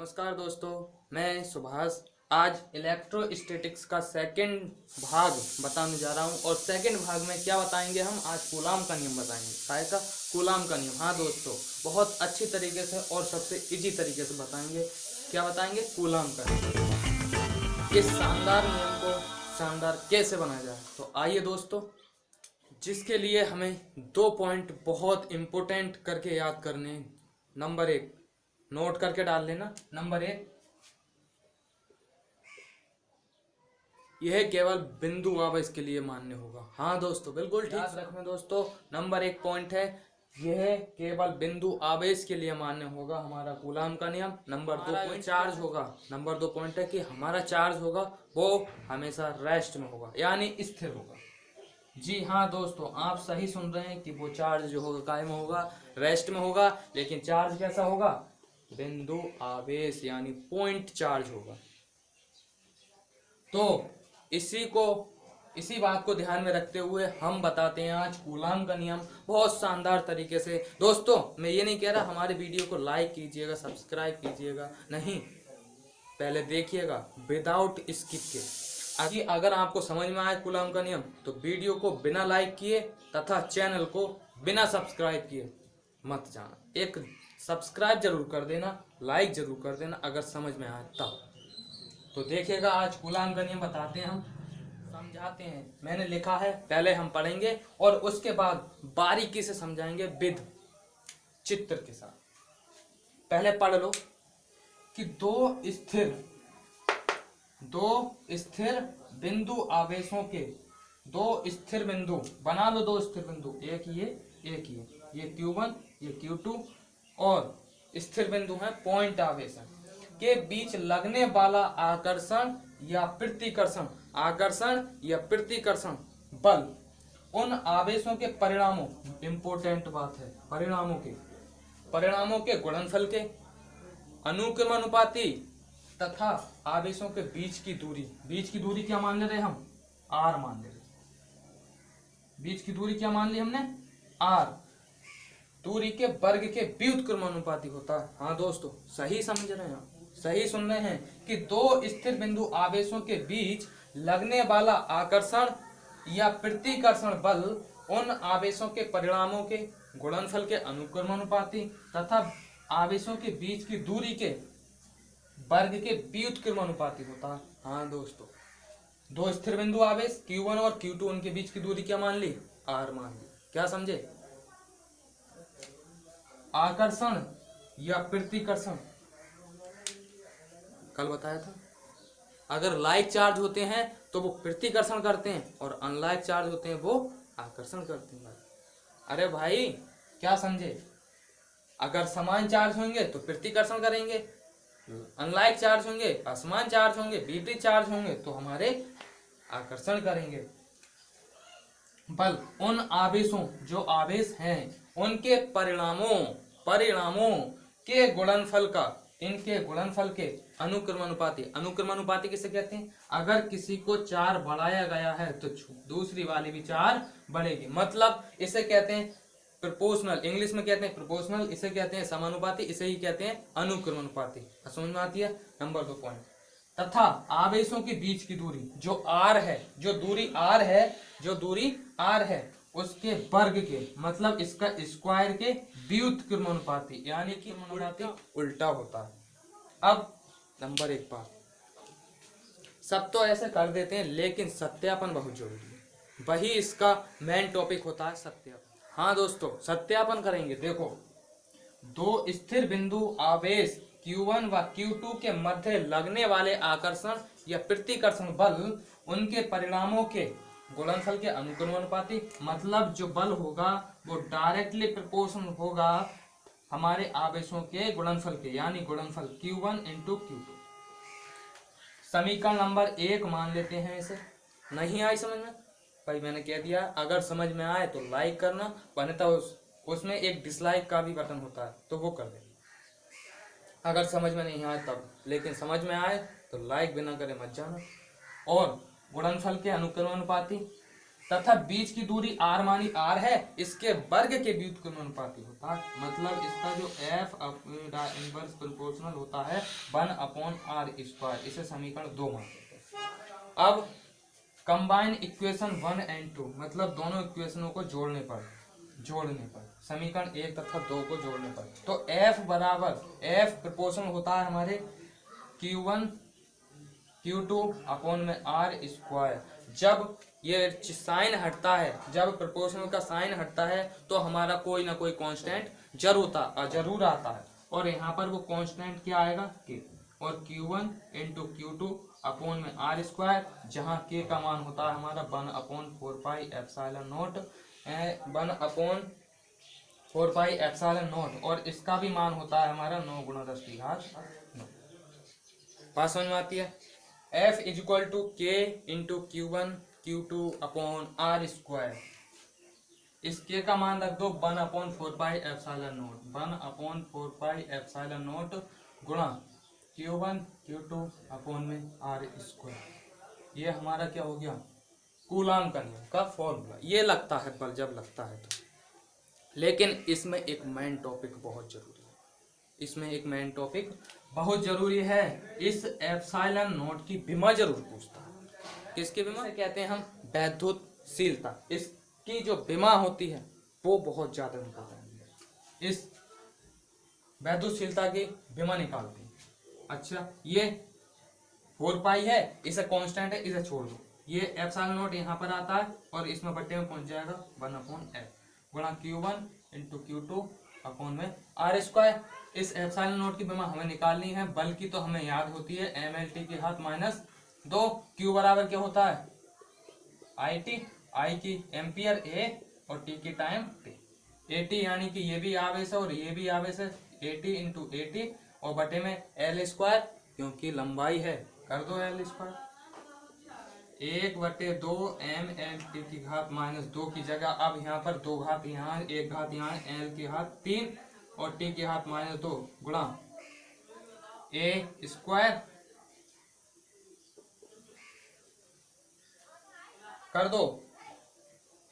नमस्कार दोस्तों, मैं सुभाष आज इलेक्ट्रोस्टैटिक्स का सेकंड भाग बताने जा रहा हूं। और सेकंड भाग में क्या बताएंगे हम? आज कूलाम का नियम बताएंगे। काय का? कूलाम का नियम। हाँ दोस्तों, बहुत अच्छी तरीके से और सबसे इजी तरीके से बताएंगे। क्या बताएंगे? कूलाम का नियम। इस शानदार नियम को शानदार कैसे बनाया जाए, तो आइए दोस्तों, जिसके लिए हमें 2 पॉइंट बहुत इंपोर्टेंट करके याद करने। नंबर 1 नोट करके डाल लेना। नंबर 1, यह केवल बिंदु आवेश के लिए मान्य होगा। हाँ दोस्तों, बिल्कुल ठीक याद रखना दोस्तों। नंबर 1 पॉइंट है, यह केवल बिंदु आवेश के लिए मान्य होगा, हमारा कूलाम का नियम। नंबर 2 पॉइंट चार्ज होगा। नंबर 2 पॉइंट है कि हमारा चार्ज होगा वो हमेशा रेस्ट में होगा, यानी स्थिर होगा। जी हाँ दोस्तों, आप सही सुन रहे हैं कि वो चार्ज जो होगा काय में होगा? रेस्ट में होगा। लेकिन चार्ज कैसा होगा? बिंदु आवेश यानी पॉइंट चार्ज होगा। तो इसी बात को ध्यान में रखते हुए हम बताते हैं आज कूलाम का नियम बहुत शानदार तरीके से। दोस्तों, मैं ये नहीं कह रहा हमारे वीडियो को लाइक कीजिएगा, सब्सक्राइब कीजिएगा, नहीं, पहले देखिएगा विदाउट स्किप के। अगर आपको समझ में आए कूलाम का नियम, तो वीडियो को बिना लाइक किए तथा चैनल को बिना सब्सक्राइब किए मत जाना। एक सब्सक्राइब जरूर कर देना, लाइक जरूर कर देना अगर समझ में आए तब। तो देखिएगा, आज कूलाम का नियम बताते हैं, हम समझाते हैं। मैंने लिखा है, पहले हम पढ़ेंगे और उसके बाद बारीकी से समझाएंगे विद चित्र के साथ। पहले पढ़ लो कि दो स्थिर बिंदु आवेशों के दो स्थिर बिंदु बना लो। दो स्थिर बिंदु, एक ये Q1 ये Q2 और स्थिर बिंदु है पॉइंट आवेश के बीच लगने वाला आकर्षण या प्रतिकर्षण बल उन आवेशों के परिणामों, इंपोर्टेंट बात है, परिणामों के गुणनफल के अनुक्रमानुपाती तथा आवेशों के बीच की दूरी क्या मान ले रहे हम? R मान ले रहे। बीच की दूरी क्या मान ली हमने? R। दूरी के वर्ग के व्युत्क्रमानुपाती होता है। हाँ दोस्तों, सही समझ रहे हैं, सही सुन रहे हैं कि दो स्थिर बिंदु आवेशों के बीच लगने वाला आकर्षण या प्रतिकर्षण बल उन आवेशों के परिणामों के गुणनफल के अनुक्रमानुपाती तथा आवेशों के बीच की दूरी के वर्ग के व्युत्क्रमानुपाती होता है। हाँ दोस्तों, दो स्थिर बिंदु आवेश Q1 और Q2, उनके बीच की दूरी क्या मान ली? R मान ली। क्या समझे? आकर्षण या प्रतिकर्षण कल बताया था। अगर लाइक चार्ज होते हैं तो वो प्रतिकर्षण करते हैं और अनलाइक चार्ज होते हैं वो आकर्षण करते हैं। अरे भाई, क्या समझे? अगर समान चार्ज होंगे तो प्रतिकर्षण करेंगे, अनलाइक चार्ज होंगे, असमान चार्ज होंगे, विपरीत चार्ज होंगे तो हमारे आकर्षण करेंगे। बल उन आवेशों, जो आवेश हैं, उनके परिणामों के गुणनफल का, इनके गुणनफल के अनुक्रमानुपाती किसे कहते हैं? अगर किसी को 4 बढ़ाया गया है तो दूसरी वाली भी 4 बढ़ेगी, मतलब इसे कहते हैं प्रोपोर्शनल। इंग्लिश में कहते हैं प्रोपोर्शनल, इसे कहते हैं समानुपाती, इसे ही कहते हैं अनुक्रमानुपाती। समझ में आती है? Number 2 point. तथा आवेशों के बीच की दूरी जो R है, जो दूरी R है उसके वर्ग के, मतलब इसका स्क्वायर के व्युत्क्रमानुपाती, यानी कि उल्टा होता है। अब नंबर 1 बात, सब तो ऐसे कर देते हैं, लेकिन सत्यापन बहुत जरूरी है। वही इसका मेन टॉपिक होता है, सत्यापन। हाँ दोस्तों, सत्यापन करेंगे। देखो, दो स्थिर बिंदु आवेश Q1 व Q2 के मध्य लगने वाले आकर्षण या प्रतिकर्षण बल उनके परिणामों के गुणनफल के अनुक्रमानुपाती, मतलब जो बल होगा वो डायरेक्टली प्रोपोर्शनल होगा हमारे आवेशों के गुणनफल के, यानी गुणनफल Q1 × Q2। समीकरण नंबर 1 मान लेते हैं इसे। नहीं आई समझ में? भाई मैंने कह दिया, अगर समझ में आए तो लाइक करना, वरना तो उसमें एक डिसलाइक का भी बटन होता है तो वो कर देना अगर समझ में नहीं आए तब। लेकिन समझ में आए तो लाइक बिना करे मत जाना। और गुणनफल के अनुक्रमानुपाती तथा बीच की दूरी r मानी r है, इसके वर्ग के व्युत्क्रमानुपाती होता है। मतलब इसका जो f इनवर्स प्रोपोर्शनल होता है 1/r²। इसे समीकरण 2 मानते हैं। अब कंबाइन इक्वेशन 1 और 2, मतलब दोनों इक्वेशनों को जोड़ने पर समीकरण 1 तथा 2 को जोड़ने पर, तो f बराबर f प्रोपोर्शनल होता है हमारे q1 q2 अपॉन में r²। जब ये साइन हटता है, जब प्रोपोर्शनल का साइन हटता है, तो हमारा कोई ना कोई कांस्टेंट जरूर आता है। और यहाँ पर वो कांस्टेंट क्या आएगा, k। और q1 इंटू q2 अपॉन में r², जहाँ k का मान होता है हमारा 1/4πε0, 1/4πε0, और इसका भी मान होता है हमारा 9 × 10⁻⁹। बात समझ में आती है। f equal to k into q1 q2 upon r²। इस k का मान रख दो 1/4πε0, 1/4πε0 गुणा q1 q2 अपॉन में r²। ये हमारा क्या हो गया, कूलाम का नियम का फॉर्मूला। ये लगता है पर जब लगता है तो, लेकिन इसमें एक मेन टॉपिक बहुत जरूरी है, बहुत जरूरी है। इस एप्सिलॉन नोट की विमा जरूर पूछता है। किसकी विमा कहते हैं हम, वैद्युतशीलता। इसकी जो विमा होती है वो बहुत ज्यादा इम्पोर्टेंट है। इस वैद्युतशीलता की विमा निकालते हैं। अच्छा, ये 4 है, इसे कांस्टेंट है, इसे छोड़ दो। ये एप्सिलॉन नोट यहाँ पर आता है और इसमें बट्टे में पहुंच जाएगा 1/f गुणा q1 इंटू q2 अपॉन में r²। इस एप्सिलॉन नोट की विमा हमें निकालनी है, बल्कि तो हमें याद होती है mLT की घात -2। q बराबर क्या होता है, IT, I की एम्पियर, A और T की टाइम T। AT यानी कि ये भी आवेश है और ये भी आवेश है, AT इंटू AT, और बटे में L², क्योंकि लंबाई है, कर दो L²। 1/2 mLT की घात -2 की जगह अब यहाँ पर 2 घात यहाँ, 1 घात यहाँ, L की घात 3 और T की घात -2 गुणा A² कर दो।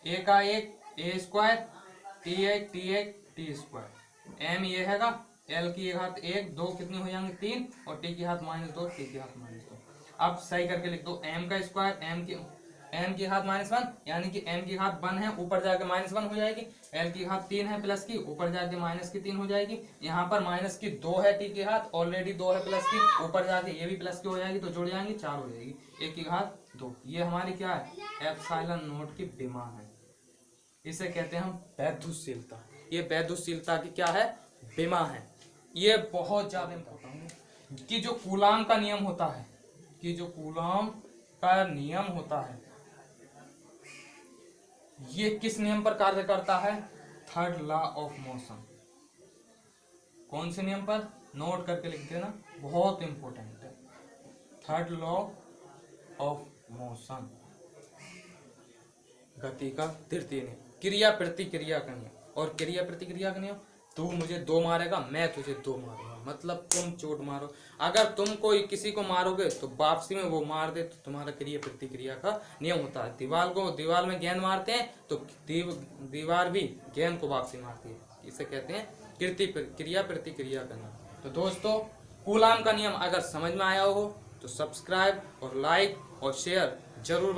A का 1 A², T1 T²। M ये हैगा, L की घात 1 2 कितनी हो जाएंगे 3, और T की घात -2 T की घात -2। अब सही करके लिख दो, m का स्क्वायर, m की घात -1, यानी कि m की घात 1 है, ऊपर जाके -1 हो जाएगी। L की घात 3 है प्लस की, ऊपर जाके -3 हो जाएगी। यहाँ पर -2 है, T की घात ऑलरेडी 2 है प्लस की, ऊपर जाके ये भी प्लस की हो जाएगी, तो जुड़ जाएंगी 4 हो जाएगी। 1 की घात 2। ये हमारी क्या है, एप्सिलॉन नोट की विमा है। इसे कहते हैं हम वैद्युतशीलता। ये वैद्युतशीलता की क्या है, विमा है। ये बहुत ज्यादा इम्पोर्टेंट है कि जो कूलाम का नियम होता है, ये किस नियम पर कार्य करता है, थर्ड लॉ ऑफ मोशन। कौन से नियम पर, नोट करके लिख देना, बहुत इंपॉर्टेंट है। थर्ड लॉ ऑफ मोशन, गति का तृतीय नियम, क्रिया प्रतिक्रिया का नियम। और क्रिया प्रतिक्रिया का नियम, तू मुझे 2 मारेगा, मैं तुझे 2 मारूंगा, मतलब तुम चोट मारो। अगर तुम कोई किसी को मारोगे तो वापसी में वो मार दे, तो तुम्हारा क्रिया प्रतिक्रिया का नियम होता है। दीवार में गेंद मारते हैं तो दीवार भी गेंद को वापसी मारती है। इसे कहते हैं क्रिया प्रतिक्रिया का नियम। तो दोस्तों, कूलाम का नियम अगर समझ में आया हो तो सब्सक्राइब और लाइक और शेयर जरूर